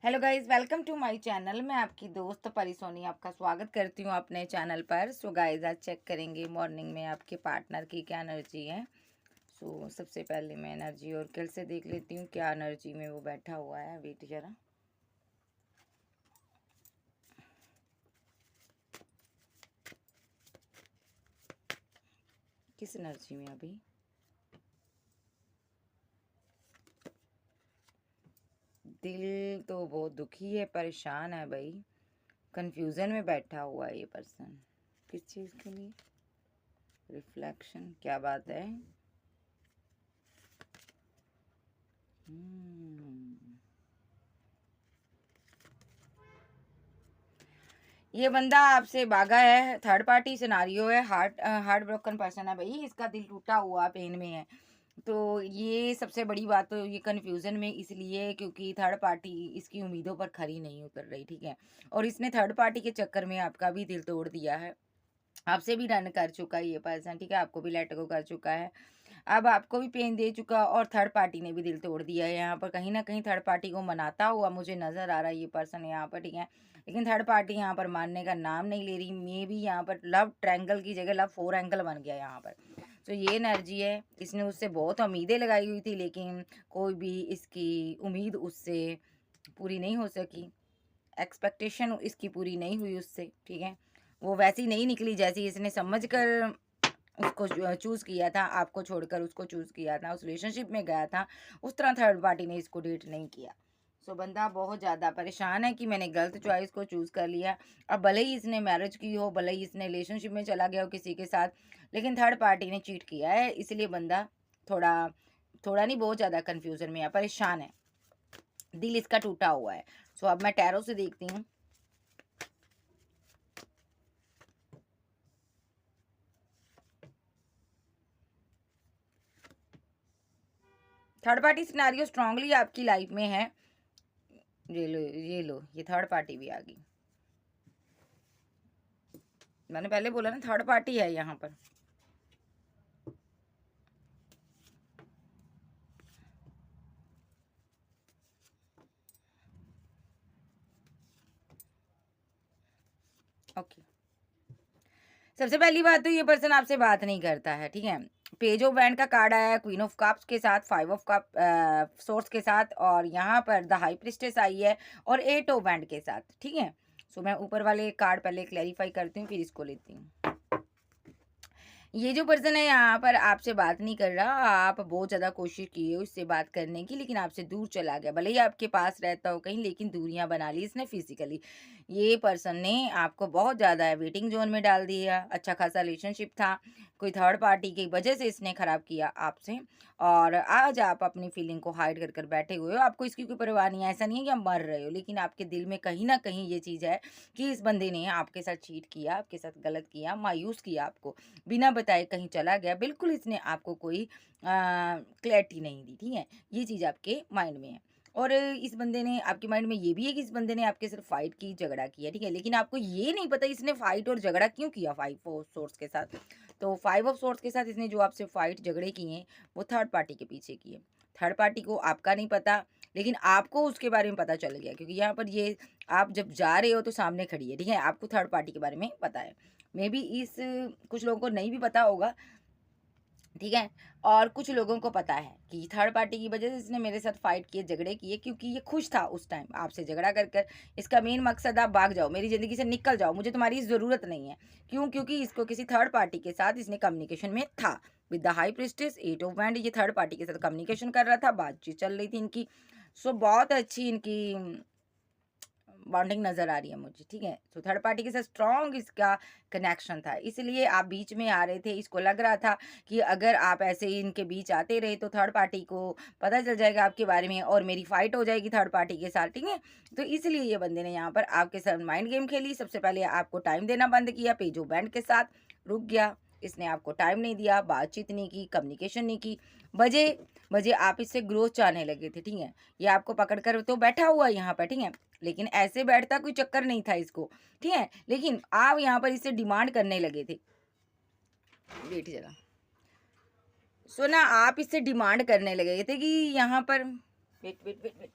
Hello guys, welcome to my channel. मैं आपकी दोस्त परी सोनी आपका स्वागत करती हूँ अपने चैनल पर। सो गाइस, आज चेक करेंगे मॉर्निंग में आपके पार्टनर की क्या एनर्जी है। सबसे पहले मैं एनर्जी और कल से देख लेती हूँ क्या एनर्जी में वो बैठा हुआ है। वेट जरा। किस एनर्जी में अभी? दिल तो बहुत दुखी है, परेशान है भाई। कंफ्यूजन में बैठा हुआ है ये पर्सन। किस चीज़ के लिए? रिफ्लेक्शन, क्या बात है? ये बंदा आपसे भागा है। थर्ड पार्टी सिनारियो है। हार्ट ब्रोकन पर्सन है भाई। इसका दिल टूटा हुआ पेन में है। तो ये सबसे बड़ी बात तो ये कन्फ्यूज़न में इसलिए है क्योंकि थर्ड पार्टी इसकी उम्मीदों पर खरी नहीं उतर रही, ठीक है। और इसने थर्ड पार्टी के चक्कर में आपका भी दिल तोड़ दिया है। आपसे भी डन कर चुका है ये पर्सन, ठीक है। आपको भी लेट गो कर चुका है। अब आपको भी पेन दे चुका और थर्ड पार्टी ने भी दिल तोड़ दिया है। यहाँ पर कहीं न कहीं थर्ड पार्टी को मनाता हुआ मुझे नज़र आ रहा है ये पर्सन यहाँ पर, ठीक है। लेकिन थर्ड पार्टी यहाँ पर मानने का नाम नहीं ले रही। मे बी यहाँ पर लव ट्रायंगल की जगह लव फोर एंगल बन गया यहाँ पर। तो ये एनर्जी है। इसने उससे बहुत उम्मीदें लगाई हुई थी लेकिन कोई भी इसकी उम्मीद उससे पूरी नहीं हो सकी। एक्सपेक्टेशन इसकी पूरी नहीं हुई उससे, ठीक है। वो वैसी नहीं निकली जैसी इसने समझ कर उसको चूज़ किया था। आपको छोड़कर उसको चूज़ किया था, उस रिलेशनशिप में गया था, उस तरह थर्ड पार्टी ने इसको डेट नहीं किया। बंदा बहुत ज़्यादा परेशान है कि मैंने गलत चॉइस को चूज़ कर लिया। अब भले ही इसने मैरिज की हो, भले ही इसने रिलेशनशिप में चला गया हो किसी के साथ, लेकिन थर्ड पार्टी ने चीट किया है। इसलिए बंदा थोड़ा थोड़ा नहीं, बहुत ज़्यादा कन्फ्यूज़न में है, परेशान है। दिल इसका टूटा हुआ है। अब मैं टैरो से देखती हूँ। थर्ड पार्टी सिनेरियो स्ट्रांगली आपकी लाइफ में है। ये थर्ड पार्टी भी आ गई। मैंने पहले बोला ना, थर्ड पार्टी है यहाँ पर। ओके, सबसे पहली बात तो ये पर्सन आपसे बात नहीं करता है, ठीक है। पेज ऑफ बैंड का कार्ड आया है, क्वीन ऑफ कप्स के साथ, फाइव ऑफ कप सोर्स के साथ, और यहाँ पर द हाई प्रिस्टेस आई है और एट ऑफ बैंड के साथ, ठीक है। मैं ऊपर वाले कार्ड पहले क्लैरिफाई करती हूँ, फिर इसको लेती हूँ। ये जो पर्सन है यहाँ पर आपसे बात नहीं कर रहा। आप बहुत ज़्यादा कोशिश की है उससे बात करने की, लेकिन आपसे दूर चला गया। भले ही आपके पास रहता हो कहीं, लेकिन दूरियां बना ली इसने फिजिकली। ये पर्सन ने आपको बहुत ज़्यादा वेटिंग जोन में डाल दिया। अच्छा खासा रिलेशनशिप था, कोई थर्ड पार्टी की वजह से इसने ख़राब किया आपसे। और आज आप अपनी फीलिंग को हाइड कर कर बैठे हुए हो। आपको इसकी कोई परवाह नहीं है। ऐसा नहीं है कि आप मर रहे हो, लेकिन आपके दिल में कहीं ना कहीं ये चीज़ है कि इस बंदे ने आपके साथ चीट किया, आपके साथ गलत किया, मायूस किया आपको, बिना बताए कहीं चला गया। बिल्कुल इसने आपको कोई क्लैरिटी नहीं दी, ठीक है। ये चीज़ आपके माइंड में है। और इस बंदे ने आपके माइंड में ये भी है कि इस बंदे ने आपके सिर्फ फाइट की, झगड़ा किया, ठीक है। लेकिन आपको ये नहीं पता इसने फाइट और झगड़ा क्यों किया फाइव ऑफ सोर्स के साथ। तो फाइव ऑफ सोर्स के साथ इसने जो आपसे फाइट झगड़े किए हैं वो थर्ड पार्टी के पीछे किए। थर्ड पार्टी को आपका नहीं पता, लेकिन आपको उसके बारे में पता चल गया क्योंकि यहाँ पर ये आप जब जा रहे हो तो सामने खड़ी है, ठीक है। आपको थर्ड पार्टी के बारे में पता है। मे बी इस कुछ लोगों को नहीं भी पता होगा, ठीक है। और कुछ लोगों को पता है कि थर्ड पार्टी की वजह से इसने मेरे साथ फाइट किए, झगड़े किए, क्योंकि ये खुश था उस टाइम आपसे झगड़ा कर कर। इसका मेन मकसद आप भाग जाओ, मेरी ज़िंदगी से निकल जाओ, मुझे तुम्हारी ज़रूरत नहीं है। क्यों? क्योंकि इसको किसी थर्ड पार्टी के साथ इसने कम्युनिकेशन में था। With the high priestess, eight of बैंड, ये थर्ड पार्टी के साथ कम्युनिकेशन कर रहा था, बातचीत चल रही थी इनकी। बहुत अच्छी इनकी बॉन्डिंग नज़र आ रही है मुझे, ठीक है। थर्ड पार्टी के साथ स्ट्रॉन्ग इसका कनेक्शन था, इसलिए आप बीच में आ रहे थे। इसको लग रहा था कि अगर आप ऐसे ही इनके बीच आते रहे तो थर्ड पार्टी को पता चल जाएगा आपके बारे में और मेरी फाइट हो जाएगी थर्ड पार्टी के साथ, ठीक है। तो इसलिए ये बंदे ने यहाँ पर आपके साथ माइंड गेम खेली। सबसे पहले आपको टाइम देना बंद किया, पेजो बैंड के साथ रुक गया। इसने आपको टाइम नहीं दिया, बातचीत नहीं की, कम्युनिकेशन नहीं की। बजे बजे आप इससे ग्रोथ चाहने लगे थे, ठीक है। ये आपको पकड़ कर तो बैठा हुआ यहाँ पर, ठीक है। लेकिन ऐसे बैठता कोई चक्कर नहीं था इसको, ठीक है। लेकिन आप यहाँ पर इससे डिमांड करने लगे थे। वेट जरा। ना आप इससे डिमांड करने लगे थे कि यहाँ पर wait wait wait wait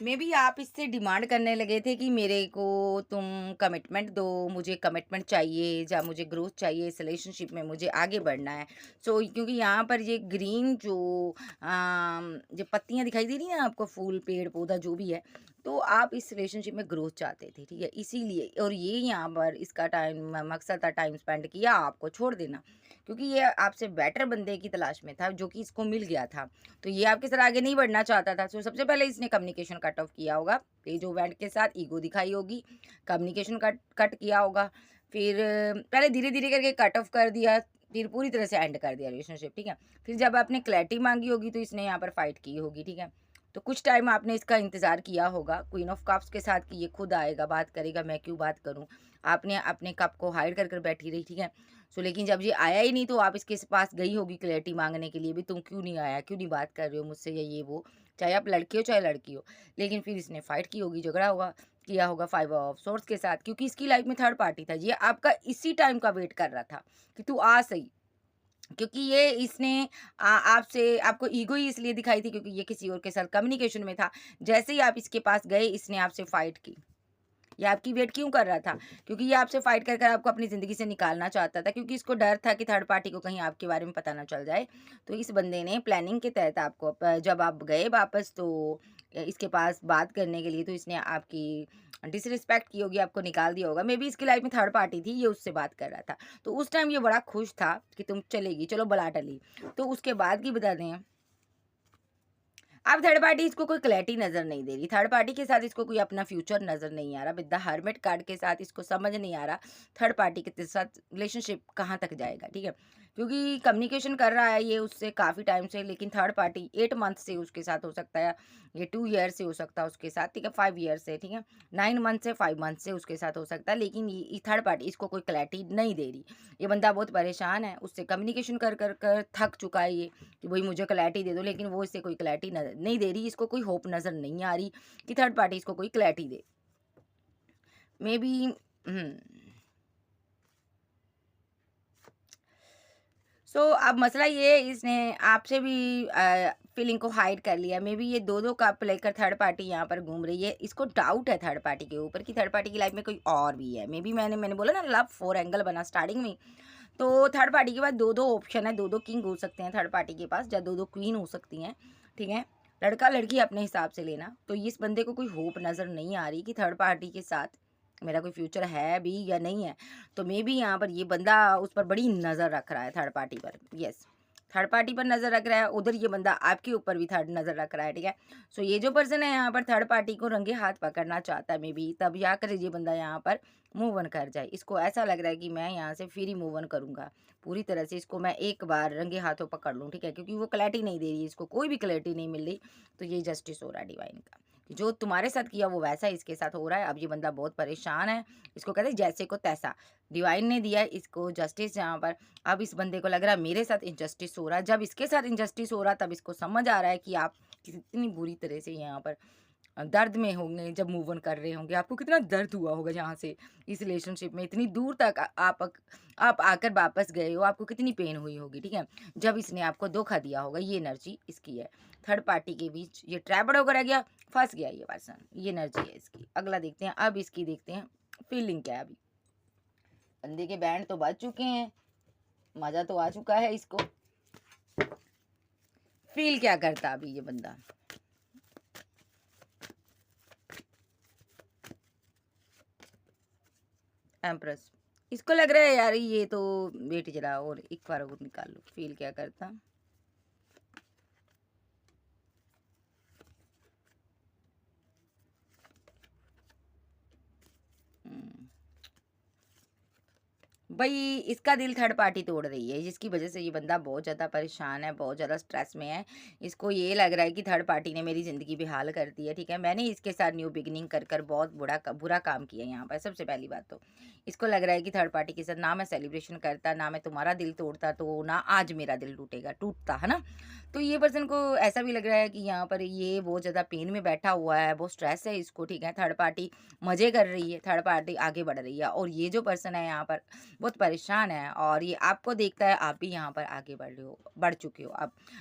maybe आप इससे डिमांड करने लगे थे कि मेरे को तुम कमिटमेंट दो, मुझे कमिटमेंट चाहिए या मुझे ग्रोथ चाहिए, इस रिलेशनशिप में मुझे आगे बढ़ना है। सो क्योंकि यहाँ पर ये ग्रीन जो पत्तियाँ दिखाई दे रही हैं आपको, फूल, पेड़, पौधा जो भी है, तो आप इस रिलेशनशिप में ग्रोथ चाहते थे, ठीक है? इसीलिए, और ये यहाँ पर इसका मकसद था टाइम स्पेंड किया, आपको छोड़ देना। क्योंकि ये आपसे बेटर बंदे की तलाश में था, जो कि इसको मिल गया था। तो ये आपके साथ आगे नहीं बढ़ना चाहता था। तो सबसे पहले इसने कम्युनिकेशन कट ऑफ किया होगा, पेज ऑफ बैंड के साथ ईगो दिखाई होगी, कम्युनिकेशन कट कट किया होगा, फिर पहले धीरे-धीरे करके कट ऑफ कर दिया, फिर पूरी तरह से एंड कर दिया रिलेशनशिप, ठीक है? फिर जब आपने क्लैरिटी माँगी होगी तो इसने यहाँ पर फाइट की होगी, ठीक है? तो कुछ टाइम आपने इसका इंतज़ार किया होगा क्वीन ऑफ कप्स के साथ कि ये खुद आएगा, बात करेगा, मैं क्यों बात करूँ? आपने अपने कप को हाइड कर बैठी रही, ठीक है? सो लेकिन जब ये आया ही नहीं तो आप इसके पास गई होगी क्लैरिटी माँगने के लिए भी, तुम क्यों नहीं आया? क्यों नहीं बात कर रहे हो मुझसे, या ये वो, चाहे आप लड़के हो चाहे लड़की हो। लेकिन फिर इसने फाइट की होगी, झगड़ा होगा किया होगा 5 ऑफ सोर्ड्स के साथ, क्योंकि इसकी लाइफ में थर्ड पार्टी था। ये आपका इसी टाइम का वेट कर रहा था कि तू आ सही। क्योंकि ये इसने आपसे आपको ईगो ही इसलिए दिखाई थी क्योंकि ये किसी और के साथ कम्युनिकेशन में था। जैसे ही आप इसके पास गए, इसने आपसे फाइट की। ये आपकी वेट क्यों कर रहा था? क्योंकि ये आपसे फाइट कर आपको अपनी ज़िंदगी से निकालना चाहता था, क्योंकि इसको डर था कि थर्ड पार्टी को कहीं आपके बारे में पता ना चल जाए। तो इस बंदे ने प्लानिंग के तहत आपको जब आप गए वापस, तो इसके पास बात करने के लिए, तो इसने आपकी डिसरिस्पेक्ट की होगी, आपको निकाल दिया होगा। मेबी इसकी लाइफ में थर्ड पार्टी थी, ये उससे बात कर रहा था। तो उस टाइम ये बड़ा खुश था कि तुम चलेगी, चलो बला टली। तो उसके बाद की बता दें, अब थर्ड पार्टी इसको कोई क्लैरिटी नज़र नहीं दे रही। थर्ड पार्टी के साथ इसको कोई अपना फ्यूचर नज़र नहीं आ रहा। विद द हर्मिट कार्ड के साथ इसको समझ नहीं आ रहा थर्ड पार्टी के साथ रिलेशनशिप कहाँ तक जाएगा, ठीक है? क्योंकि कम्युनिकेशन कर रहा है ये उससे काफ़ी टाइम से, लेकिन थर्ड पार्टी 8 मंथ से उसके साथ हो सकता है, ये 2 ईयर से हो सकता है उसके साथ, ठीक है? 5 ईयर से, ठीक है? 9 मंथ से 5 मंथ से उसके साथ हो सकता है, लेकिन ये थर्ड पार्टी इसको कोई क्लैरिटी नहीं दे रही। ये बंदा बहुत परेशान है, उससे कम्युनिकेशन कर थक चुका है ये, कि भई मुझे क्लैरिटी दे दो, लेकिन वो इससे कोई क्लैरिटी नहीं दे रही, इसको कोई होप नज़र नहीं आ रही कि थर्ड पार्टी इसको कोई क्लैरिटी दे। मेबी हुँ। सो अब मसला ये है, इसने आपसे भी फीलिंग को हाइड कर लिया। मे बी ये 2-2 कप लेकर थर्ड पार्टी यहाँ पर घूम रही है। इसको डाउट है थर्ड पार्टी के ऊपर कि थर्ड पार्टी की लाइफ में कोई और भी है। मे बी मैंने बोला ना, लव 4 एंगल बना स्टार्टिंग में। तो थर्ड पार्टी के पास 2-2 ऑप्शन है, 2-2 किंग हो सकते हैं थर्ड पार्टी के पास, या 2-2 क्वीन हो सकती हैं, ठीक है? लड़का-लड़की अपने हिसाब से लेना। तो इस बंदे को कोई होप नज़र नहीं आ रही कि थर्ड पार्टी के साथ मेरा कोई फ्यूचर है भी या नहीं है। तो मे बी यहाँ पर ये बंदा उस पर बड़ी नज़र रख रहा है, थर्ड पार्टी पर। यस, थर्ड पार्टी पर नज़र रख रहा है, उधर ये बंदा आपके ऊपर भी थर्ड नज़र रख रहा है, ठीक है? सो ये जो पर्सन है यहाँ पर थर्ड पार्टी को रंगे हाथ पकड़ना चाहता है मे बी, तब जाकर ये बंदा यहाँ पर मूव ऑन कर जाए। इसको ऐसा लग रहा है कि मैं यहाँ से फिर ही मूव ऑन करूँगा। पूरी तरह से इसको मैं एक बार रंगे हाथों पकड़ लूँ, ठीक है? क्योंकि वो क्लैरिटी नहीं दे रही है, इसको कोई भी क्लैरिटी नहीं मिल रही। तो ये जस्टिस हो रहा है डिवाइन का, कि जो तुम्हारे साथ किया वो वैसा इसके साथ हो रहा है। अब ये बंदा बहुत परेशान है, इसको कहते हैं जैसे को तैसा। डिवाइन ने दिया है इसको जस्टिस यहाँ पर। अब इस बंदे को लग रहा है मेरे साथ इनजस्टिस हो रहा है। जब इसके साथ इनजस्टिस हो रहा है, तब इसको समझ आ रहा है कि आप कितनी बुरी तरह से यहाँ पर दर्द में होंगे। जब मूव ऑन कर रहे होंगे, आपको कितना दर्द हुआ होगा यहाँ से, इस रिलेशनशिप में इतनी दूर तक आप आकर वापस गए हो, आपको कितनी पेन हुई होगी, ठीक है? जब इसने आपको धोखा दिया होगा, ये एनर्जी इसकी है। थर्ड पार्टी के बीच ये ट्रैप्ड होकर रह गया, फंस गया ये पर्सन, ये एनर्जी है इसकी। अगला देखते हैं, अब इसकी देखते हैं फीलिंग क्या है। अभी बंदे के बैंड तो बज चुके हैं, मजा तो आ चुका है इसको। फील क्या करता अभी ये बंदा? एम्प्रेस, इसको लग रहा है यार ये तो वेट जला, और एक बार और निकाल लो, फील क्या करता। भाई इसका दिल थर्ड पार्टी तोड़ रही है, जिसकी वजह से ये बंदा बहुत ज़्यादा परेशान है, बहुत ज़्यादा स्ट्रेस में है। इसको ये लग रहा है कि थर्ड पार्टी ने मेरी ज़िंदगी बेहाल कर दी है, ठीक है? मैंने इसके साथ न्यू बिगिनिंग कर बहुत बुरा काम किया यहाँ पर। सबसे पहली बात तो इसको लग रहा है कि थर्ड पार्टी के साथ ना मैं सेलिब्रेशन करता, ना मैं तुम्हारा दिल तोड़ता, तो ना आज मेरा दिल टूटता, है ना? तो ये पर्सन को ऐसा भी लग रहा है कि यहाँ पर ये बहुत ज़्यादा पेन में बैठा हुआ है, बहुत स्ट्रेस है इसको, ठीक है? थर्ड पार्टी मज़े कर रही है, थर्ड पार्टी आगे बढ़ रही है, और ये जो पर्सन है यहाँ पर बहुत परेशान है और ये आपको देखता है, आप भी यहाँ पर आगे बढ़ चुके हो।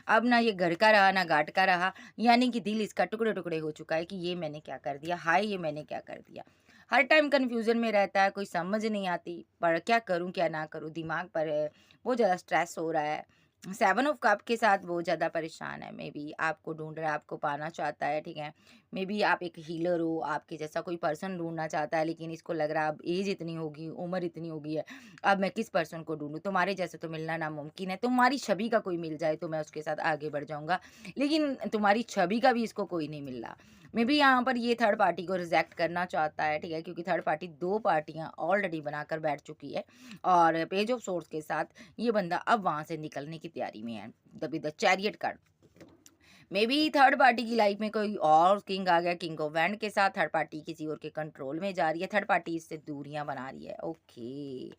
अब ना ये घर का रहा, ना घाट का रहा, यानी कि दिल इसका टुकड़े-टुकड़े हो चुका है कि ये मैंने क्या कर दिया? हाय! ये मैंने क्या कर दिया? हर टाइम कन्फ्यूज़न में रहता है, कोई समझ नहीं आती, पर क्या करूँ, क्या ना करूँ? दिमाग पर बहुत ज़्यादा स्ट्रेस हो रहा है। 7 ऑफ कप के साथ बहुत ज़्यादा परेशान है, मेबी आपको ढूँढ रहा है, आपको पाना चाहता है, ठीक है? मेबी आप एक हीलर हो, आपके जैसा कोई पर्सन ढूँढना चाहता है, लेकिन इसको लग रहा है अब एज इतनी होगी, उम्र इतनी हो गई है, अब मैं किस पर्सन को ढूँढूँ? तुम्हारे जैसे तो मिलना नामुमकिन है, तुम्हारी छवि का कोई मिल जाए तो मैं उसके साथ आगे बढ़ जाऊँगा, लेकिन तुम्हारी छवि का भी इसको कोई नहीं मिल रहा। मेबी यहाँ पर ये थर्ड पार्टी को रिजेक्ट करना चाहता है, ठीक है? क्योंकि थर्ड पार्टी 2 पार्टियाँ ऑलरेडी बनाकर बैठ चुकी है और पेज ऑफ सोर्ड्स के साथ ये बंदा अब वहाँ से निकलने की तैयारी में है। The chariot card, may be third party की लाइफ में कोई और किंग आ गया, किंग ऑफ वैंड के साथ थर्ड पार्टी किसी और के कंट्रोल में जा रही है, थर्ड पार्टी इससे दूरियां बना रही है। ओके,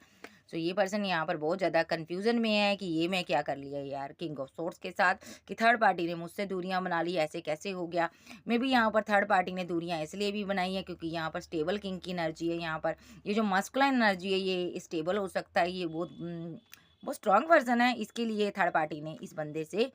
सो ये पर्सन यहाँ पर बहुत ज़्यादा कंफ्यूजन में है कि ये मैं क्या कर लिया यार, किंग ऑफ सोर्ड्स के साथ कि थर्ड पार्टी ने मुझसे दूरियां बना ली, ऐसे कैसे हो गया? मे बी यहाँ पर थर्ड पार्टी ने दूरियां इसलिए भी बनाई है क्योंकि यहाँ पर स्टेबल किंग की एनर्जी है। यहाँ पर ये जो मस्कुलाइन एनर्जी है ये स्टेबल हो सकता है, ये बहुत स्ट्रांग पर्सन है, इसके लिए थर्ड पार्टी ने इस बंदे से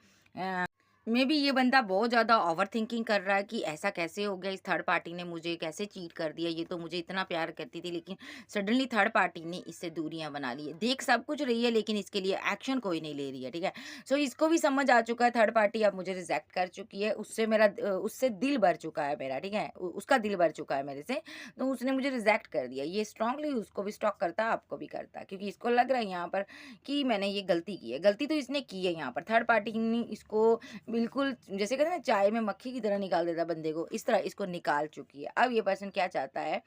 मे बी ये बंदा बहुत ज़्यादा ओवरथिंकिंग कर रहा है कि ऐसा कैसे हो गया, इस थर्ड पार्टी ने मुझे कैसे चीट कर दिया, ये तो मुझे इतना प्यार करती थी लेकिन सडनली थर्ड पार्टी ने इससे दूरियां बना ली है। देख सब कुछ रही है लेकिन इसके लिए एक्शन कोई नहीं ले रही है, ठीक है? सो इसको भी समझ आ चुका है थर्ड पार्टी अब मुझे रिजेक्ट कर चुकी है, उससे दिल भर चुका है मेरा, ठीक है? उसका दिल भर चुका है मेरे से, तो उसने मुझे रिजेक्ट कर दिया। ये स्ट्रांगली उसको भी स्टॉक करता, आपको भी करता, क्योंकि इसको लग रहा है यहाँ पर कि मैंने ये गलती की है। गलती तो इसने की है, यहाँ पर थर्ड पार्टी ने इसको बिल्कुल जैसे कहते हैं ना चाय में मक्खी की तरह निकाल देता बंदे को, इस तरह इसको निकाल चुकी है। अब ये पर्सन क्या चाहता है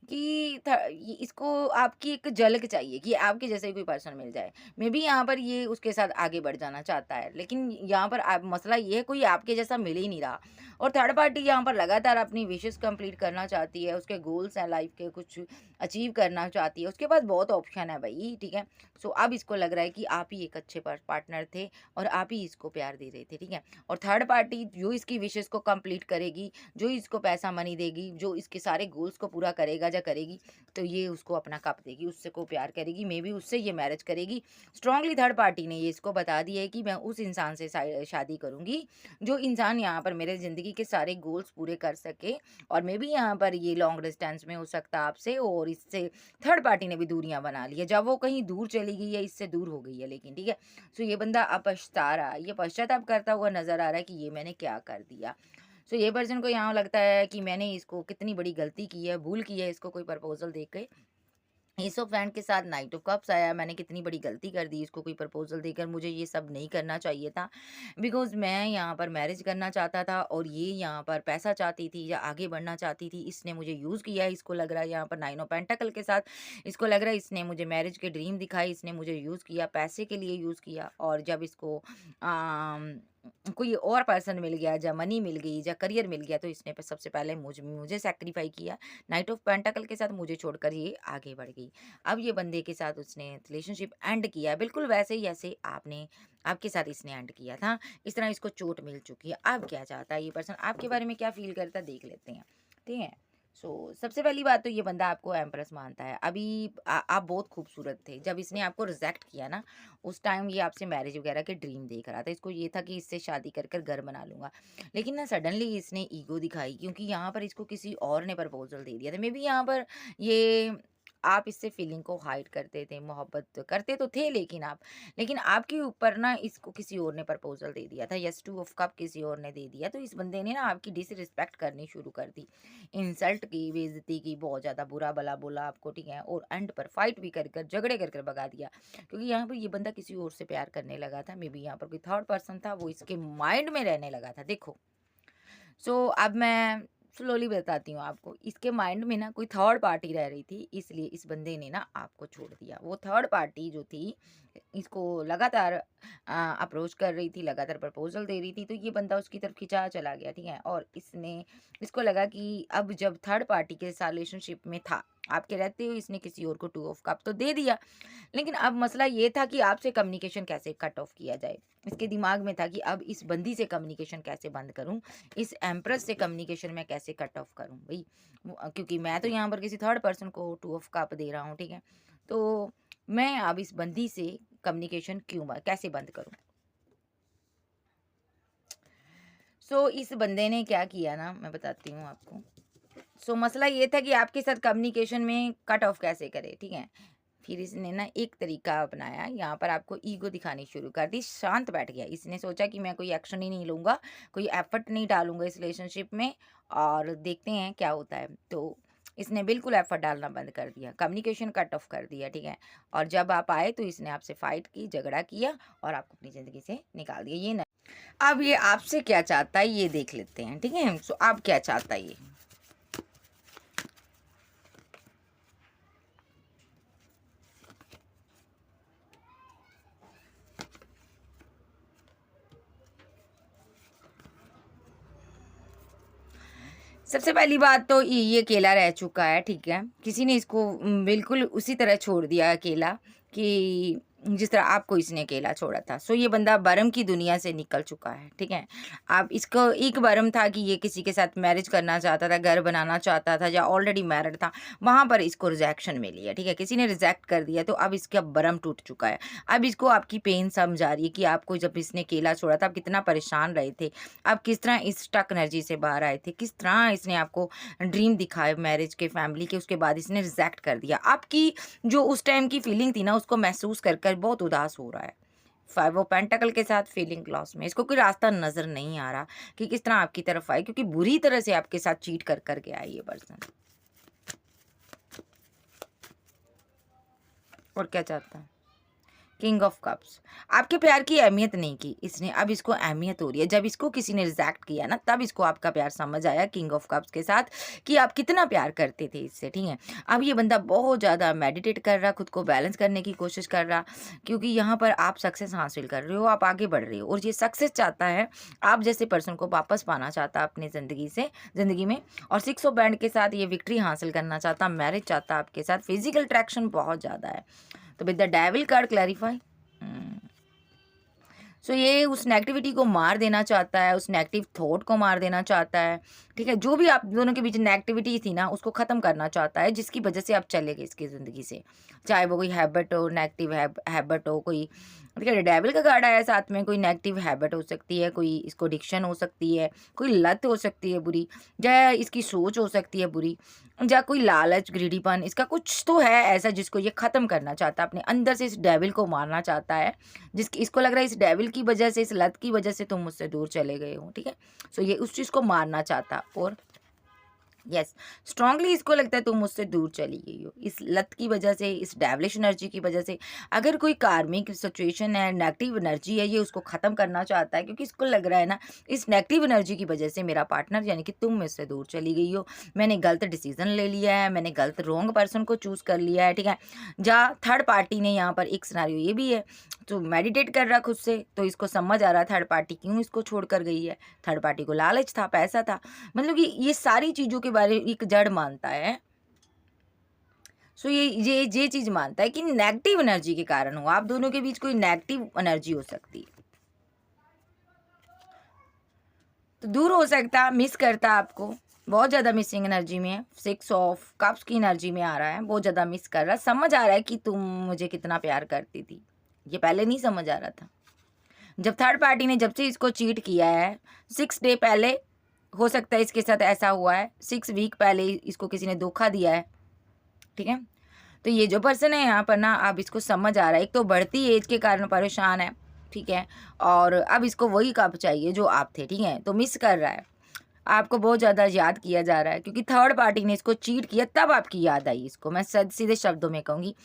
कि इसको आपकी एक झलक चाहिए कि आपके जैसे ही कोई पर्सन मिल जाए। मे बी यहाँ पर ये उसके साथ आगे बढ़ जाना चाहता है, लेकिन यहाँ पर मसला ये है कोई आपके जैसा मिल ही नहीं रहा और थर्ड पार्टी यहाँ पर लगातार अपनी विशेष कंप्लीट करना चाहती है, उसके गोल्स हैं लाइफ के, कुछ अचीव करना चाहती है, उसके पास बहुत ऑप्शन है भाई, ठीक है? सो अब इसको लग रहा है कि आप ही एक अच्छे पार्टनर थे और आप ही इसको प्यार दे रहे थे, ठीक है? और थर्ड पार्टी जो इसकी विशेष को कंप्लीट करेगी, जो इसको पैसा मनी देगी, जो इसके सारे गोल्स को पूरा करेगा या करेगी, तो ये उसको अपना कप देगी, उससे को प्यार करेगी, मे बी उससे ये मैरिज करेगी। स्ट्रांगली थर्ड पार्टी ने ये इसको बता दिया है कि मैं उस इंसान से शादी करूंगी जो इंसान यहाँ पर मेरे ज़िंदगी के सारे गोल्स पूरे कर सके, और मे बी यहाँ पर ये लॉन्ग डिस्टेंस में हो सकता है आपसे, और इससे थर्ड पार्टी ने भी दूरियां बना ली है, जब वो कहीं दूर चली गई है इससे दूर हो गई है, लेकिन ठीक है। सो ये बंदा अब पछता रहा है, ये पश्चाताप करता हुआ नजर आ रहा है कि ये मैंने क्या कर दिया। सो ये पर्सन को यहाँ लगता है कि मैंने इसको कितनी बड़ी गलती की है, भूल की है इसको कोई प्रपोजल देके। एस ऑफ हैंड के साथ नाइट ऑफ कप्स आया, मैंने कितनी बड़ी गलती कर दी इसको कोई प्रपोजल देकर, मुझे ये सब नहीं करना चाहिए था, बिकॉज मैं यहाँ पर मैरिज करना चाहता था और ये यहाँ पर पैसा चाहती थी या आगे बढ़ना चाहती थी, इसने मुझे यूज़ किया। इसको लग रहा है यहाँ पर नाइन ऑफ पेंटाकल के साथ इसको लग रहा है इसने मुझे मैरिज के ड्रीम दिखाई, इसने मुझे यूज़ किया, पैसे के लिए यूज़ किया, और जब इसको कोई और पर्सन मिल गया, या मनी मिल गई, या करियर मिल गया, तो इसने सबसे पहले मुझे सैक्रिफाई किया। नाइट ऑफ पेंटाकल के साथ मुझे छोड़कर ये आगे बढ़ गई। अब ये बंदे के साथ उसने रिलेशनशिप एंड किया, बिल्कुल वैसे ही जैसे आपके साथ इसने एंड किया था। इस तरह इसको चोट मिल चुकी है। अब क्या चाहता है ये पर्सन, आपके बारे में क्या फील करता है, देख लेते हैं, ठीक है? सबसे पहली बात तो ये बंदा आपको एम्प्रेस मानता है। अभी आप बहुत खूबसूरत थे, जब इसने आपको रिजेक्ट किया ना, उस टाइम ये आपसे मैरिज वगैरह के ड्रीम देख रहा था। इसको ये था कि इससे शादी कर कर घर बना लूंगा, लेकिन ना सडनली इसने ईगो दिखाई, क्योंकि यहाँ पर इसको किसी और ने प्रपोजल दे दिया था। मे बी यहाँ पर ये आप इससे फीलिंग को हाइड करते थे, मोहब्बत करते तो थे, लेकिन आपके ऊपर ना इसको किसी और ने प्रपोजल दे दिया था। यस, 2 ऑफ कप किसी और ने दे दिया, तो इस बंदे ने ना आपकी डिसरिस्पेक्ट करनी शुरू कर दी, इंसल्ट की, बेइज्जती की, बहुत ज़्यादा बुरा भला बोला आपको, ठीक है? और एंड पर फाइट भी कर झगड़े कर कर भगा दिया, क्योंकि यहाँ पर ये बंदा किसी और से प्यार करने लगा था। मे बी यहाँ पर कोई थर्ड पर्सन था, वो इसके माइंड में रहने लगा था, देखो। अब मैं स्लोली बताती हूँ आपको। इसके माइंड में ना कोई थर्ड पार्टी रह रही थी, इसलिए इस बंदे ने ना आपको छोड़ दिया। वो थर्ड पार्टी जो थी इसको लगातार अप्रोच कर रही थी, लगातार प्रपोजल दे रही थी, तो ये बंदा उसकी तरफ खिंचा चला गया, ठीक है? और इसको लगा कि अब जब थर्ड पार्टी के साथ रिलेशनशिप में था, आपके रहते हुए इसने किसी और को 2 ऑफ कप तो दे दिया, लेकिन अब मसला ये था कि आपसे कम्युनिकेशन कैसे कट ऑफ किया जाए। इसके दिमाग में था कि अब इस बंदी से कम्युनिकेशन कैसे बंद करूं, इस एम्प्रेस से कम्युनिकेशन मैं कैसे कट ऑफ करूं भाई, क्योंकि मैं तो यहाँ पर किसी थर्ड पर्सन को 2 ऑफ कप दे रहा हूँ, ठीक है? तो मैं अब इस बंदी से कम्युनिकेशन कैसे बंद करूँ? इस बंदे ने क्या किया ना, मैं बताती हूँ आपको। मसला ये था कि आपके साथ कम्युनिकेशन में कट ऑफ कैसे करे, ठीक है? फिर इसने ना एक तरीका अपनाया, यहाँ पर आपको ईगो दिखानी शुरू कर दी, शांत बैठ गया। इसने सोचा कि मैं कोई एक्शन ही नहीं लूँगा, कोई एफर्ट नहीं डालूँगा इस रिलेशनशिप में और देखते हैं क्या होता है। तो इसने बिल्कुल एफर्ट डालना बंद कर दिया, कम्युनिकेशन कट ऑफ कर दिया, ठीक है? और जब आप आए तो इसने आपसे फाइट की, झगड़ा किया और आपको अपनी ज़िंदगी से निकाल दिया। ये ना, अब ये आपसे क्या चाहता है ये देख लेते हैं, ठीक है? अब क्या चाहता है ये? सबसे पहली बात तो ये अकेला रह चुका है, ठीक है? किसी ने इसको बिल्कुल उसी तरह छोड़ दिया अकेला कि जिस तरह आपको इसने अकेला छोड़ा था। ये बंदा भरम की दुनिया से निकल चुका है, ठीक है? अब इसको एक भरम था कि ये किसी के साथ मैरिज करना चाहता था, घर बनाना चाहता था या ऑलरेडी मैरिड था, वहाँ पर इसको रिजेक्शन मिली है, ठीक है? किसी ने रिजेक्ट कर दिया तो अब इसका भरम टूट चुका है। अब इसको आपकी पेन समझ आ रही है कि आपको जब इसने अकेला छोड़ा था, आप कितना परेशान रहे थे। आप किस तरह इस स्टक एनर्जी से बाहर आए थे, किस तरह इसने आपको ड्रीम दिखाए मैरिज के, फैमिली के, उसके बाद इसने रिजेक्ट कर दिया। आपकी जो उस टाइम की फीलिंग थी ना, उसको महसूस कर कर बहुत उदास हो रहा है। 5 ऑफ पेंटाकल के साथ फीलिंग लॉस में इसको कोई रास्ता नज़र नहीं आ रहा कि किस तरह आपकी तरफ आए, क्योंकि बुरी तरह से आपके साथ चीट कर कर के आई ये पर्सन। और क्या चाहता है? King of cups. आपके प्यार की अहमियत नहीं की इसने, अब इसको अहमियत हो रही है। जब इसको किसी ने रिजेक्ट किया ना, तब इसको आपका प्यार समझ आया किंग ऑफ कप्स के साथ कि आप कितना प्यार करते थे इससे, ठीक है? अब ये बंदा बहुत ज़्यादा मेडिटेट कर रहा, खुद को बैलेंस करने की कोशिश कर रहा, क्योंकि यहाँ पर आप सक्सेस हासिल कर रहे हो, आप आगे बढ़ रहे हो और ये सक्सेस चाहता है, आप जैसे पर्सन को वापस पाना चाहता अपनी ज़िंदगी में। और 6 ऑफ बैंड के साथ ये विक्ट्री हासिल करना चाहता, मैरिज चाहता आपके साथ, फिजिकल अट्रैक्शन बहुत ज़्यादा है। तो with the devil card clarify. ये उस नेगेटिविटी को मार देना चाहता है, उस नेगेटिव थॉट को मार देना चाहता है, ठीक है? जो भी आप दोनों के बीच नेगेटिविटी थी ना, उसको ख़त्म करना चाहता है, जिसकी वजह से आप चले गए इसकी ज़िंदगी से। चाहे वो कोई हैबिट हो, नेगेटिव हैबिट हो, कोई, देखिए डेविल का कार्ड आया साथ में, कोई नेगेटिव हैबिट हो सकती है, कोई इसको एडिक्शन हो सकती है, कोई लत हो सकती है बुरी, या इसकी सोच हो सकती है बुरी, या कोई लालच, ग्रीडीपन, इसका कुछ तो है ऐसा जिसको ये ख़त्म करना चाहता है, अपने अंदर से इस डेविल को मारना चाहता है, जिसकी इसको लग रहा है इस डेविल की वजह से, इस लत की वजह से तुम मुझसे दूर चले गए हो, ठीक है? ये उस चीज़ को मारना चाहता। और यस, स्ट्रांगली इसको लगता है तुम मुझसे दूर चली गई हो इस लत की वजह से, इस डेविलिश एनर्जी की वजह से। अगर कोई कार्मिक सिचुएशन है, नेगेटिव एनर्जी है, ये उसको ख़त्म करना चाहता है, क्योंकि इसको लग रहा है ना, इस नेगेटिव एनर्जी की वजह से मेरा पार्टनर यानी कि तुम मुझसे दूर चली गई हो, मैंने गलत डिसीजन ले लिया है, मैंने गलत रॉन्ग पर्सन को चूज़ कर लिया है, ठीक है? जहाँ थर्ड पार्टी ने, यहाँ पर एक सिनेरियो ये भी है, तो मेडिटेट कर रहा खुद से, तो इसको समझ आ रहा थर्ड पार्टी क्यों इसको छोड़ कर गई है। थर्ड पार्टी को लालच था, पैसा था, मतलब कि ये सारी चीज़ों के बारे में एक जड़ मानता है। ये चीज़ मानता है कि नेगेटिव एनर्जी के कारण हो, आप दोनों के बीच कोई नेगेटिव एनर्जी हो सकती है, तो दूर हो सकता, मिस करता आपको, बहुत ज़्यादा मिसिंग एनर्जी में है, 6 ऑफ कप्स की एनर्जी में आ रहा है, बहुत ज़्यादा मिस कर रहा है, समझ आ रहा है कि तुम मुझे कितना प्यार करती थी, ये पहले नहीं समझ आ रहा था। जब थर्ड पार्टी ने जब से इसको चीट किया है, 6 डे पहले हो सकता है इसके साथ ऐसा हुआ है, 6 वीक पहले इसको किसी ने धोखा दिया है, ठीक है? तो ये जो पर्सन है यहाँ पर ना, अब इसको समझ आ रहा है, एक तो बढ़ती एज के कारण परेशान है, ठीक है? और अब इसको वही कप चाहिए जो आप थे, ठीक है? तो मिस कर रहा है, आपको बहुत ज़्यादा याद किया जा रहा है, क्योंकि थर्ड पार्टी ने इसको चीट किया, तब आपकी याद आई इसको। मैं सीधे शब्दों में कहूँगी,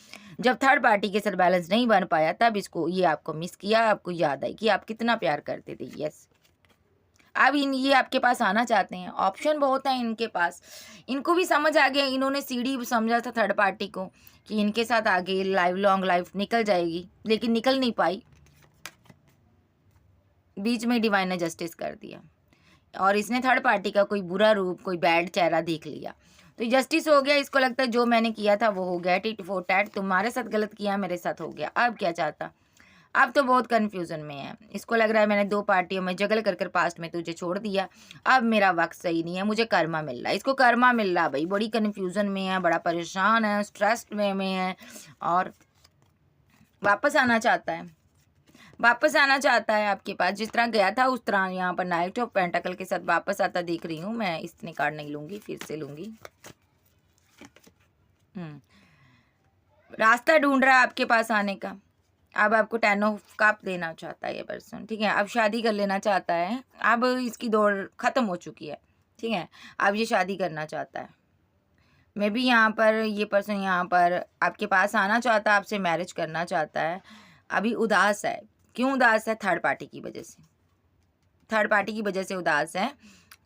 जब थर्ड पार्टी के साथ बैलेंस नहीं बन पाया, तब इसको ये आपको मिस किया, आपको याद आई कि आप कितना प्यार करते थे। यस, अब ये आपके पास आना चाहते हैं, ऑप्शन बहुत है इनके पास, इनको भी समझ आ गया, इन्होंने सीढ़ी समझा था थर्ड पार्टी को कि इनके साथ आगे लॉन्ग लाइफ निकल जाएगी, लेकिन निकल नहीं पाई, बीच में डिवाइन ने जस्टिस कर दिया और इसने थर्ड पार्टी का कोई बुरा रूप, कोई बैड चेहरा देख लिया, तो जस्टिस हो गया। इसको लगता है जो मैंने किया था वो हो गया, टिट फॉर टैट, तुम्हारे साथ गलत किया, मेरे साथ हो गया। अब क्या चाहता? अब तो बहुत कन्फ्यूज़न में है, इसको लग रहा है मैंने 2 पार्टियों में जगल कर कर पास्ट में तुझे छोड़ दिया, अब मेरा वक्त सही नहीं है, मुझे कर्मा मिल रहा है, इसको कर्मा मिल रहा भाई, बड़ी कन्फ्यूज़न में है, बड़ा परेशान है, स्ट्रेस में है। और वापस आना चाहता है, वापस आना चाहता है आपके पास, जिस तरह गया था उस तरह यहाँ पर नाइट ऑफ पेंटाकल के साथ वापस आता देख रही हूँ मैं। इतने कार्ड नहीं लूँगी, फिर से लूँगी। रास्ता ढूंढ रहा है आपके पास आने का। अब आपको 10 ऑफ कप देना चाहता है ये पर्सन, ठीक है। अब शादी कर लेना चाहता है, अब इसकी दौड़ ख़त्म हो चुकी है, ठीक है। अब ये शादी करना चाहता है। मैं भी यहाँ पर ये पर्सन यहाँ पर आपके पास आना चाहता है, आपसे मैरिज करना चाहता है। अभी उदास है। क्यों उदास है? थर्ड पार्टी की वजह से। थर्ड पार्टी की वजह से उदास है,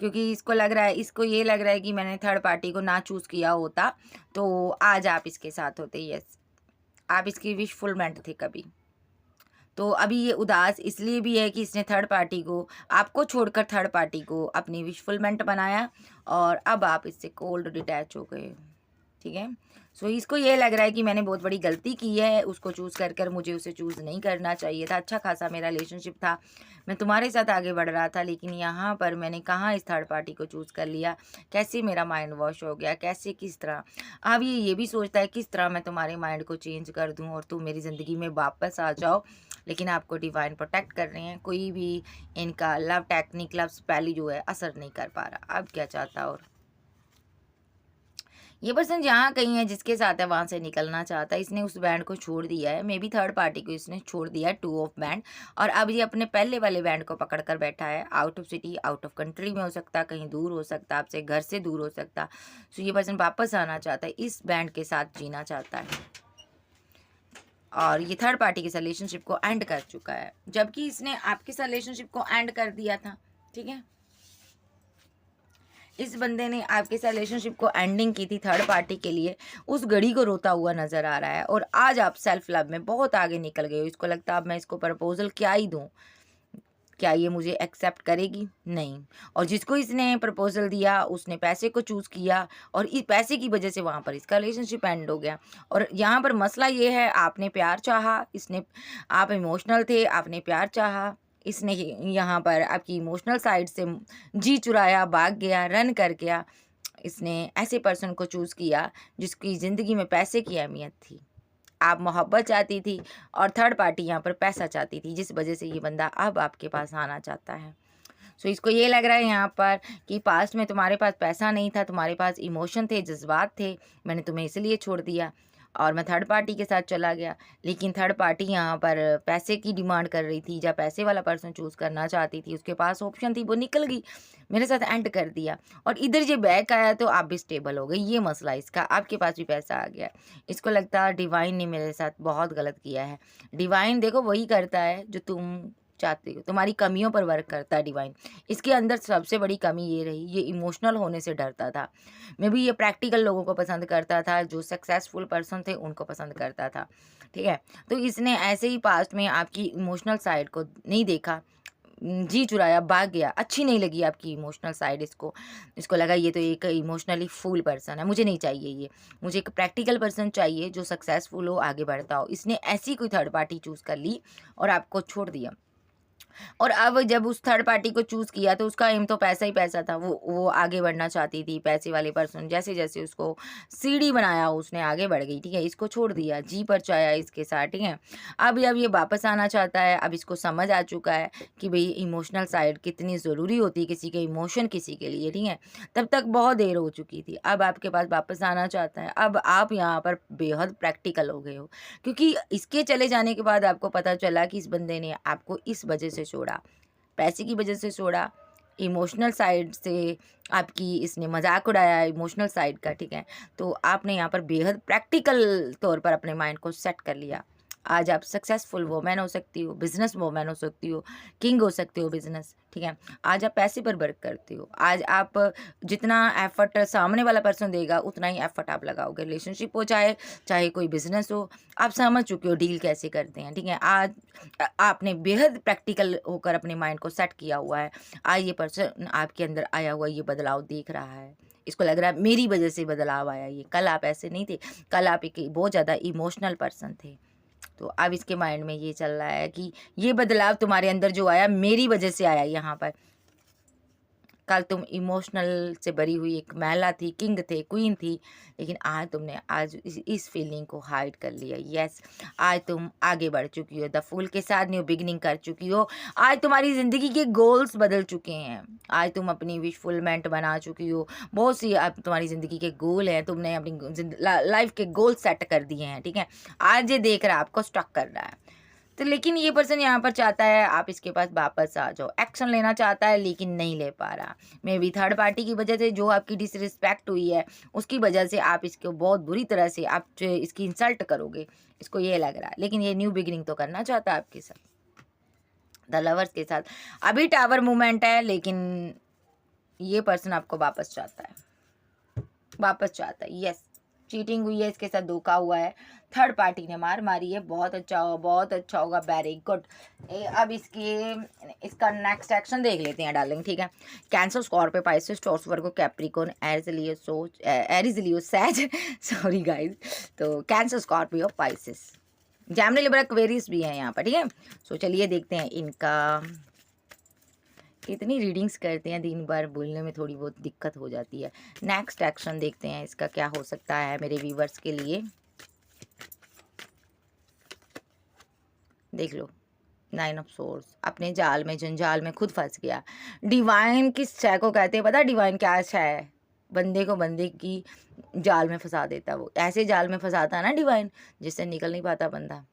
क्योंकि इसको लग रहा है, इसको ये लग रहा है कि मैंने थर्ड पार्टी को ना चूज़ किया होता तो आज आप इसके साथ होते। यस, आप इसकी विश फुलमेंट थे कभी। तो अभी ये उदास इसलिए भी है कि इसने थर्ड पार्टी को, आपको छोड़कर थर्ड पार्टी को अपनी विश फुलमेंट बनाया और अब आप इससे कोल्ड डिटैच हो गए, ठीक है। सो इसको ये लग रहा है कि मैंने बहुत बड़ी गलती की है, उसको चूज़ कर कर मुझे उसे चूज़ नहीं करना चाहिए था। अच्छा खासा मेरा रिलेशनशिप था, मैं तुम्हारे साथ आगे बढ़ रहा था, लेकिन यहाँ पर मैंने कहाँ इस थर्ड पार्टी को चूज़ कर लिया। कैसे मेरा माइंड वॉश हो गया, कैसे, किस तरह। अब ये भी सोचता है किस तरह मैं तुम्हारे माइंड को चेंज कर दूँ और तुम मेरी ज़िंदगी में वापस आ जाओ, लेकिन आपको डिवाइन प्रोटेक्ट कर रहे हैं। कोई भी इनका लव टेक्निक, लव स्पेल जो है असर नहीं कर पा रहा। अब क्या चाहता? और ये पर्सन जहाँ कहीं है, जिसके साथ है, वहाँ से निकलना चाहता है। इसने उस बैंड को छोड़ दिया है, मे बी थर्ड पार्टी को इसने छोड़ दिया है, 2 ऑफ बैंड। और अब ये अपने पहले वाले बैंड को पकड़ कर बैठा है। Out of city, out of country में हो सकता, कहीं दूर हो सकता, आपसे घर से दूर हो सकता। सो ये पर्सन वापस आना चाहता है, इस बैंड के साथ जीना चाहता है और ये थर्ड पार्टी के रिलेशनशिप को एंड कर चुका है, जबकि इसने आपके रिलेशनशिप को एंड कर दिया था, ठीक है। इस बंदे ने आपके रिलेशनशिप को एंडिंग की थी थर्ड पार्टी के लिए, उस घड़ी को रोता हुआ नज़र आ रहा है। और आज आप सेल्फ लव में बहुत आगे निकल गए हो। इसको लगता है अब मैं इसको प्रपोजल क्या ही दूँ, क्या ये मुझे एक्सेप्ट करेगी? नहीं। और जिसको इसने प्रपोजल दिया उसने पैसे को चूज़ किया और इस पैसे की वजह से वहाँ पर इसका रिलेशनशिप एंड हो गया। और यहाँ पर मसला ये है, आपने प्यार चाहा, इसने, आप इमोशनल थे, आपने प्यार चाहा, इसने यहाँ पर आपकी इमोशनल साइड से जी चुराया, भाग गया, रन कर गया। इसने ऐसे पर्सन को चूज़ किया जिसकी ज़िंदगी में पैसे की अहमियत थी। आप मोहब्बत चाहती थी और थर्ड पार्टी यहाँ पर पैसा चाहती थी, जिस वजह से ये बंदा अब आपके पास आना चाहता है। सो इसको ये लग रहा है यहाँ पर कि पास्ट में तुम्हारे पास पैसा नहीं था, तुम्हारे पास इमोशन थे, जज्बात थे, मैंने तुम्हें इसलिए छोड़ दिया और मैं थर्ड पार्टी के साथ चला गया। लेकिन थर्ड पार्टी यहाँ पर पैसे की डिमांड कर रही थी, जब पैसे वाला पर्सन चूज़ करना चाहती थी, उसके पास ऑप्शन थी, वो निकल गई, मेरे साथ एंड कर दिया। और इधर ये बैक आया तो आप भी स्टेबल हो गए। ये मसला इसका, आपके पास भी पैसा आ गया। इसको लगता है डिवाइन ने मेरे साथ बहुत गलत किया है। डिवाइन देखो वही करता है जो तुम चाहते हो, तुम्हारी कमियों पर वर्क करता है डिवाइन। इसके अंदर सबसे बड़ी कमी ये रही, ये इमोशनल होने से डरता था। मैं भी ये प्रैक्टिकल लोगों को पसंद करता था, जो सक्सेसफुल पर्सन थे उनको पसंद करता था, ठीक है। तो इसने ऐसे ही पास्ट में आपकी इमोशनल साइड को नहीं देखा, जी चुराया, भाग गया। अच्छी नहीं लगी आपकी इमोशनल साइड इसको। इसको लगा ये तो एक इमोशनली फूल पर्सन है, मुझे नहीं चाहिए ये, मुझे एक प्रैक्टिकल पर्सन चाहिए जो सक्सेसफुल हो, आगे बढ़ता हो। इसने ऐसी कोई थर्ड पार्टी चूज़ कर ली और आपको छोड़ दिया। और अब जब उस थर्ड पार्टी को चूज़ किया तो उसका एम तो पैसा ही पैसा था। वो आगे बढ़ना चाहती थी, पैसे वाले पर्सन जैसे जैसे उसको सीढ़ी बनाया उसने आगे बढ़ गई, ठीक है। इसको छोड़ दिया, जी पर चाया इसके साथ, ठीक है। अब ये वापस आना चाहता है। अब इसको समझ आ चुका है कि भाई इमोशनल साइड कितनी ज़रूरी होती है, किसी के इमोशन किसी के लिए, ठीक है। तब तक बहुत देर हो चुकी थी, अब आपके पास वापस आना चाहता है। अब आप यहाँ पर बेहद प्रैक्टिकल हो गए हो, क्योंकि इसके चले जाने के बाद आपको पता चला कि इस बंदे ने आपको इस वजह से छोड़ा, पैसे की वजह से छोड़ा, इमोशनल साइड से आपकी इसने मजाक उड़ाया इमोशनल साइड का, ठीक है। तो आपने यहाँ पर बेहद प्रैक्टिकल तौर पर अपने माइंड को सेट कर लिया। आज आप सक्सेसफुल वोमेन हो सकती हो, बिजनेस वोमेन हो सकती हो, किंग हो सकते हो बिजनेस, ठीक है। आज आप पैसे पर वर्क करते हो। आज आप जितना एफर्ट सामने वाला पर्सन देगा उतना ही एफर्ट आप लगाओगे। रिलेशनशिप हो चाहे चाहे कोई बिजनेस हो, आप समझ चुके हो डील कैसे करते हैं, ठीक है। आज आपने बेहद प्रैक्टिकल होकर अपने माइंड को सेट किया हुआ है। आज ये पर्सन आपके अंदर आया हुआ ये बदलाव देख रहा है। इसको लग रहा है मेरी वजह से बदलाव आया ये, कल आप ऐसे नहीं थे, कल आप एक बहुत ज़्यादा इमोशनल पर्सन थे। तो अब इसके माइंड में ये चल रहा है कि ये बदलाव तुम्हारे अंदर जो आया मेरी वजह से आया यहाँ पर। कल तुम इमोशनल से भरी हुई एक महिला थी, किंग थे, क्वीन थी, लेकिन आज तुमने आज इस फीलिंग को हाइड कर लिया। यस, आज तुम आगे बढ़ चुकी हो, द फूल के साथ न्यू बिगनिंग कर चुकी हो। आज तुम्हारी ज़िंदगी के गोल्स बदल चुके हैं। आज तुम अपनी विशफुलमेंट बना चुकी हो। बहुत सी अब तुम्हारी ज़िंदगी के गोल हैं, तुमने अपनी लाइफ के गोल सेट कर दिए हैं, ठीक है। आज ये देख रहा है, आपको स्टक कर रहा है। तो लेकिन ये पर्सन यहाँ पर चाहता है आप इसके पास वापस आ जाओ, एक्शन लेना चाहता है लेकिन नहीं ले पा रहा। मे बी थर्ड पार्टी की वजह से जो आपकी डिसरिस्पेक्ट हुई है उसकी वजह से आप इसको बहुत बुरी तरह से आप जो इसकी इंसल्ट करोगे, इसको ये लग रहा है। लेकिन ये न्यू बिगिनिंग तो करना चाहता है आपके साथ, द लवर्स के साथ। अभी टावर मूवमेंट है लेकिन ये पर्सन आपको वापस चाहता है, वापस चाहता है। यस, चीटिंग हुई है, इसके साथ धोखा हुआ है, थर्ड पार्टी ने मार मारी है। बहुत अच्छा होगा, बहुत अच्छा होगा, वेरी गुड। अब इसका नेक्स्ट एक्शन देख लेते हैं डार्लिंग, ठीक है। कैंसर, स्कॉर्पियो, पाइसेस, टॉरस, वर्गो, कैप्रिकॉर्न, एरीज, लियो, सैज सॉरी गाइस। तो cancer, Scorpio, Pisces, Gemini, Libra, Aquarius भी है यहाँ पर, ठीक है। सो चलिए देखते हैं इनका। इतनी रीडिंग्स करते हैं दिन भर, बोलने में थोड़ी बहुत दिक्कत हो जाती है। नेक्स्ट एक्शन देखते हैं इसका क्या हो सकता है मेरे व्यूवर्स के लिए। देख लो, 9 ऑफ सोर्स, अपने जाल में, जंजाल में खुद फंस गया। डिवाइन किस शय को कहते हैं पता? डिवाइन क्या शय है? बंदे को बंदे की जाल में फंसा देता है। वो ऐसे जाल में फंसाता है ना डिवाइन, जिससे निकल नहीं पाता बंदा।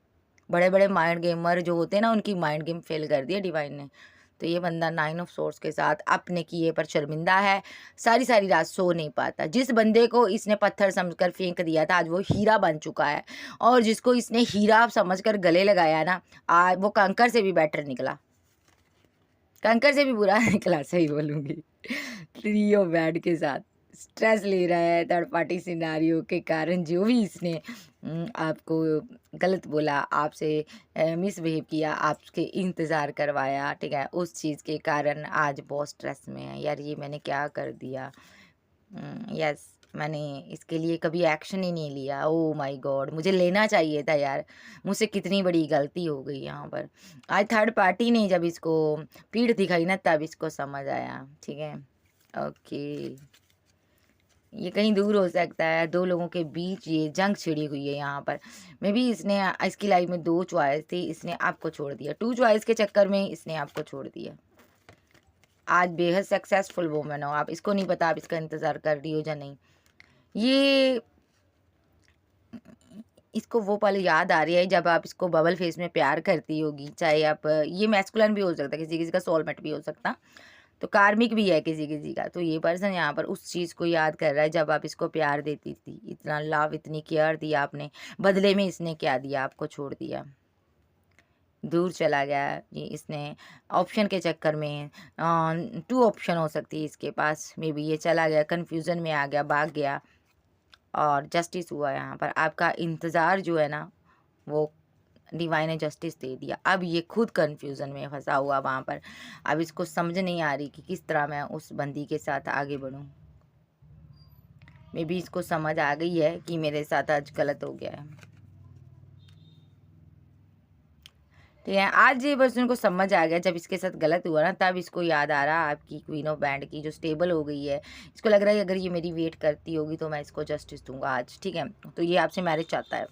बड़े बड़े माइंड गेमर जो होते हैं ना, उनकी माइंड गेम फेल कर दिया डिवाइन ने। तो ये बंदा 9 ऑफ सोर्स के साथ अपने किए पर शर्मिंदा है, सारी सारी रात सो नहीं पाता। जिस बंदे को इसने पत्थर समझकर फेंक दिया था, आज वो हीरा बन चुका है। और जिसको इसने हीरा समझकर गले लगाया ना, आज वो कंकर से भी बेटर निकला, कंकर से भी बुरा निकला, सही बोलूँगी। 3 ऑफ बैंड के साथ स्ट्रेस ले रहा है थर्ड पार्टी सिनारियो के कारण। जो भी इसने आपको गलत बोला, आपसे मिसबिहेव किया, आपके इंतज़ार करवाया, ठीक है, उस चीज़ के कारण आज बहुत स्ट्रेस में है। यार ये मैंने क्या कर दिया? यस, मैंने इसके लिए कभी एक्शन ही नहीं लिया। ओह माय गॉड, मुझे लेना चाहिए था यार, मुझसे कितनी बड़ी गलती हो गई यहाँ पर। आज थर्ड पार्टी ने जब इसको पीठ दिखाई ना, तब इसको समझ आया, ठीक है। ओके, ये कहीं दूर हो सकता है, दो लोगों के बीच ये जंग छिड़ी हुई है यहाँ पर। मे बी इसने इसकी लाइफ में 2 चॉइस थी, इसने आपको छोड़ दिया। 2 चॉइस के चक्कर में इसने आपको छोड़ दिया। आज बेहद सक्सेसफुल वुमन हो आप, इसको नहीं पता आप इसका इंतज़ार कर रही हो या नहीं। ये इसको वो पल याद आ रही है जब आप इसको बबल फेस में प्यार करती होगी। चाहे आप, ये मैस्कुलिन भी हो सकता है, किसी किसी का सोलमेट भी हो सकता, तो कार्मिक भी है किसी किसी का। तो ये पर्सन यहाँ पर उस चीज़ को याद कर रहा है जब आप इसको प्यार देती थी, इतना लव, इतनी केयर दी आपने, बदले में इसने क्या दिया? आपको छोड़ दिया, दूर चला गया। ये इसने ऑप्शन के चक्कर में 2 ऑप्शन हो सकती है इसके पास। मे बी ये चला गया, कन्फ्यूज़न में आ गया, भाग गया, और जस्टिस हुआ यहाँ पर। आपका इंतज़ार जो है ना, वो डिवाइन ने जस्टिस दे दिया। अब ये खुद कन्फ्यूज़न में फंसा हुआ वहाँ पर। अब इसको समझ नहीं आ रही कि किस तरह मैं उस बंदी के साथ आगे बढ़ूँ। मे बी इसको समझ आ गई है कि मेरे साथ आज गलत हो गया है, ठीक है। आज ये पर्सन को समझ आ गया, जब इसके साथ गलत हुआ ना, तब इसको याद आ रहा आपकी क्वीन ऑफ बैंड की जो स्टेबल हो गई है। इसको लग रहा है अगर ये मेरी वेट करती होगी तो मैं इसको जस्टिस दूंगा आज, ठीक है। तो ये आपसे मैरिज चाहता है,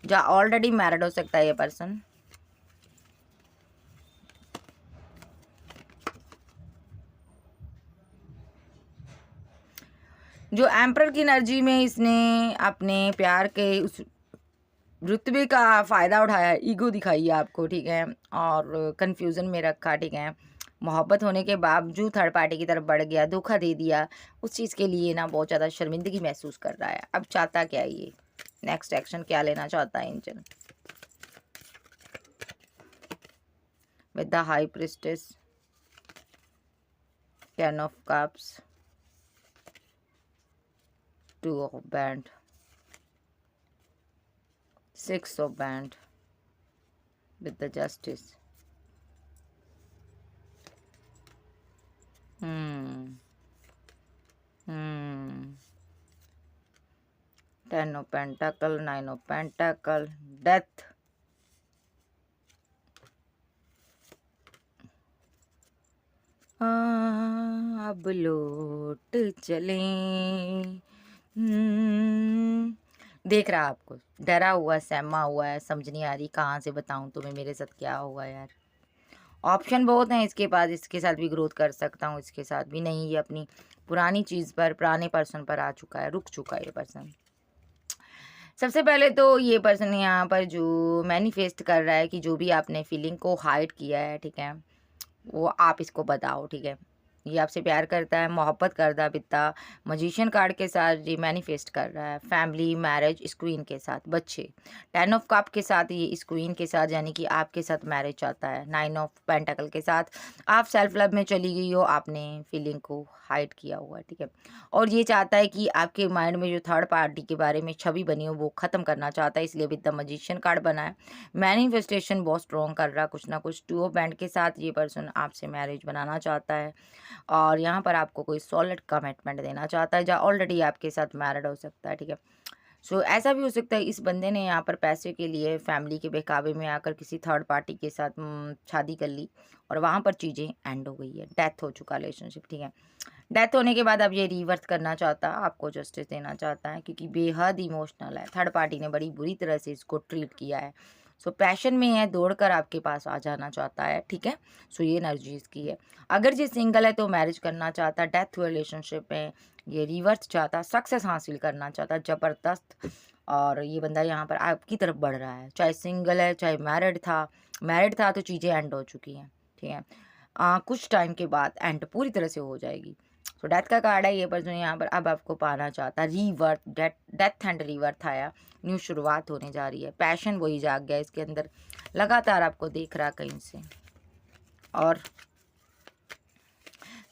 जो ऑलरेडी मैरिड हो सकता है ये पर्सन। जो एम्परर की एनर्जी में इसने अपने प्यार के उस रुतबे का फ़ायदा उठाया, ईगो दिखाई है आपको, ठीक है, और कन्फ्यूज़न में रखा, ठीक है। मोहब्बत होने के बावजूद थर्ड पार्टी की तरफ बढ़ गया, धोखा दे दिया। उस चीज़ के लिए ना बहुत ज़्यादा शर्मिंदगी महसूस कर रहा है। अब चाहता क्या है ये? नेक्स्ट एक्शन क्या लेना चाहता है angel? With the high priestess, 10 of cups, 2 of band, 6 of band with the justice. Hmm. 10 of pentacle, 9 of pentacle, death. अब लौट चलें। देख रहा आपको, डरा हुआ, सहमा हुआ है, समझ नहीं आ रही कहाँ से बताऊँ तुम्हें मेरे साथ क्या होगा यार। ऑप्शन बहुत हैं इसके पास, इसके साथ भी ग्रोथ कर सकता हूँ, इसके साथ भी नहीं। ये अपनी पुरानी चीज़ पर, पुराने पर्सन पर आ चुका है, रुक चुका है ये पर्सन। सबसे पहले तो ये पर्सन यहाँ पर जो मैनिफेस्ट कर रहा है कि जो भी आपने फीलिंग को हाइड किया है, ठीक है, वो आप इसको बताओ, ठीक है। ये आपसे प्यार करता है, मोहब्बत करता पिता। मजिशियन कार्ड के साथ ये मैनिफेस्ट कर रहा है फैमिली, मैरिज, स्क्वीन के साथ, बच्चे। 10 ऑफ कप के साथ ये स्क्वीन के साथ, यानी कि आपके साथ मैरिज चाहता है। 9 ऑफ पेंटाकल के साथ आप सेल्फ लव में चली गई हो, आपने फीलिंग को हाइड किया हुआ है, ठीक है। और ये चाहता है कि आपके माइंड में जो थर्ड पार्टी के बारे में छवि बनी हो वो ख़त्म करना चाहता है, इसलिए विद द मजिशियन कार्ड बना है। मैनिफेस्टेशन बहुत स्ट्रॉन्ग कर रहा है, कुछ ना कुछ। 2 ऑफ बैंड के साथ ये पर्सन आपसे मैरिज बनाना चाहता है और यहाँ पर आपको कोई सॉलिड कमिटमेंट देना चाहता है, जहाँ ऑलरेडी आपके साथ मैरिड हो सकता है, ठीक है। सो ऐसा भी हो सकता है इस बंदे ने यहाँ पर पैसे के लिए फैमिली के बहकावे में आकर किसी थर्ड पार्टी के साथ शादी कर ली और वहाँ पर चीज़ें एंड हो गई है, डेथ हो चुका रिलेशनशिप, ठीक है। डेथ होने के बाद अब ये रिवर्स करना चाहता है, आपको जस्टिस देना चाहता है, क्योंकि बेहद इमोशनल है। थर्ड पार्टी ने बड़ी बुरी तरह से इसको ट्रीट किया है। सो पैशन में है, दौड़कर आपके पास आ जाना चाहता है, ठीक है। सो ये एनर्जी इसकी है। अगर ये सिंगल है तो मैरिज करना चाहता, डेथ हुए रिलेशनशिप में ये रिवर्स चाहता, सक्सेस हासिल करना चाहता ज़बरदस्त। और ये बंदा यहाँ पर आपकी तरफ बढ़ रहा है, चाहे सिंगल है चाहे मैरिड था तो चीज़ें एंड हो चुकी हैं, ठीक है। कुछ टाइम के बाद एंड पूरी तरह से हो जाएगी। सो डेथ का कार्ड है, ये पर्सन यहाँ पर अब आपको पाना चाहता है। रीवर्थ, डेथ एंड रीवर्थ आया, न्यू शुरुआत होने जा रही है। पैशन वही जाग गया इसके अंदर, लगातार आपको देख रहा कहीं से। और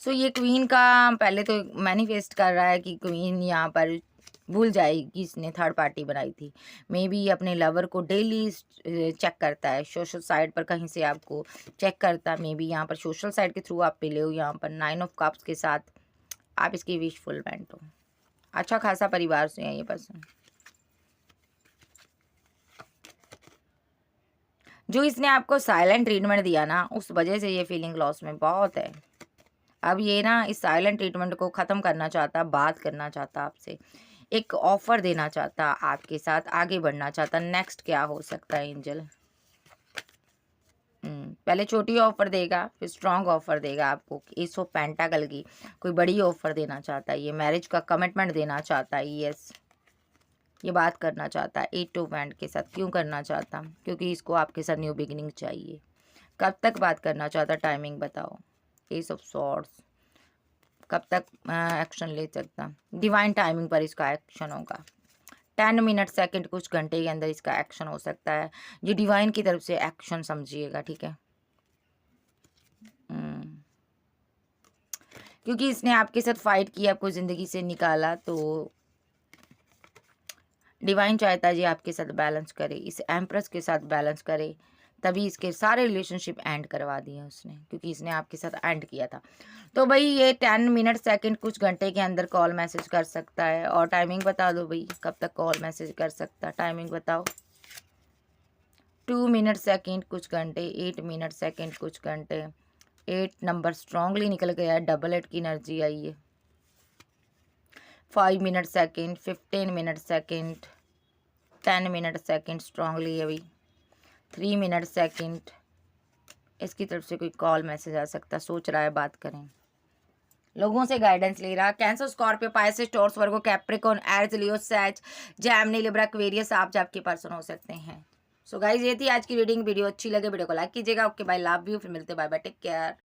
सो ये क्वीन का पहले तो मैनिफेस्ट कर रहा है कि क्वीन यहाँ पर भूल जाएगी इसने थर्ड पार्टी बनाई थी। मे बी अपने लवर को डेली चेक करता है, सोशल साइट पर कहीं से आपको चेक करता है। मे बी यहाँ पर सोशल साइट के थ्रू आप मिले हो। यहाँ पर 9 ऑफ कप्स के साथ आप इसकी विश फुलफिलमेंट हो। अच्छा खासा परिवार से है ये पर्सन। जो इसने आपको साइलेंट ट्रीटमेंट दिया ना, उस वजह से ये फीलिंग लॉस में बहुत है। अब ये ना इस साइलेंट ट्रीटमेंट को ख़त्म करना चाहता, बात करना चाहता आपसे, एक ऑफ़र देना चाहता, आपके साथ आगे बढ़ना चाहता। नेक्स्ट क्या हो सकता है एंजल? पहले छोटी ऑफ़र देगा, फिर स्ट्रॉन्ग ऑफ़र देगा आपको। एस ऑफ पेंटाकल की कोई बड़ी ऑफ़र देना चाहता है, ये मैरिज का कमिटमेंट देना चाहता है। यस, ये बात करना चाहता है 8 ऑफ वैंड के साथ। क्यों करना चाहता? क्योंकि इसको आपके साथ न्यू बिगिनिंग चाहिए। कब तक बात करना चाहता, टाइमिंग बताओ। एस ऑफ सॉर्ड्स, कब तक एक्शन ले सकता? डिवाइन टाइमिंग पर इसका एक्शन होगा। 10 मिनट सेकंड, कुछ घंटे के अंदर इसका एक्शन हो सकता है। ये डिवाइन की तरफ से एक्शन समझिएगा, ठीक है। क्योंकि इसने आपके साथ फाइट किया, आपको ज़िंदगी से निकाला, तो डिवाइन चाहता है जी आपके साथ बैलेंस करे, इस एम्प्रेस के साथ बैलेंस करे। तभी इसके सारे रिलेशनशिप एंड करवा दिए उसने, क्योंकि इसने आपके साथ एंड किया था। तो भाई ये 10 मिनट सेकंड, कुछ घंटे के अंदर कॉल मैसेज कर सकता है। और टाइमिंग बता दो भाई, कब तक कॉल मैसेज कर सकता है, टाइमिंग बताओ। 2 मिनट सेकंड, कुछ घंटे। 8 मिनट सेकंड, कुछ घंटे। 8 नंबर स्ट्रांगली निकल गया है, डबल 8 की एनर्जी आई है। 5 minute second, 15 minute second, 10 minute second strongly है भाई। 3 मिनट सेकंड, इसकी तरफ से कोई कॉल मैसेज आ सकता, सोच रहा है, बात करें। लोगों से गाइडेंस ले रहा। कैंसर, स्कॉर्पियो, पाइसेस, टॉरस, वर्गो, कैप्रिकॉर्न, एरीज, लियो, सैज, जेमिनी, लिब्रा, एक्वेरियस आप आपके पर्सन हो सकते हैं। सो गाइज ये थी आज की रीडिंग। वीडियो अच्छी लगे वीडियो को लाइक कीजिएगा। Okay bye, love you. फिर मिलते, बाय बाय, टेक केयर।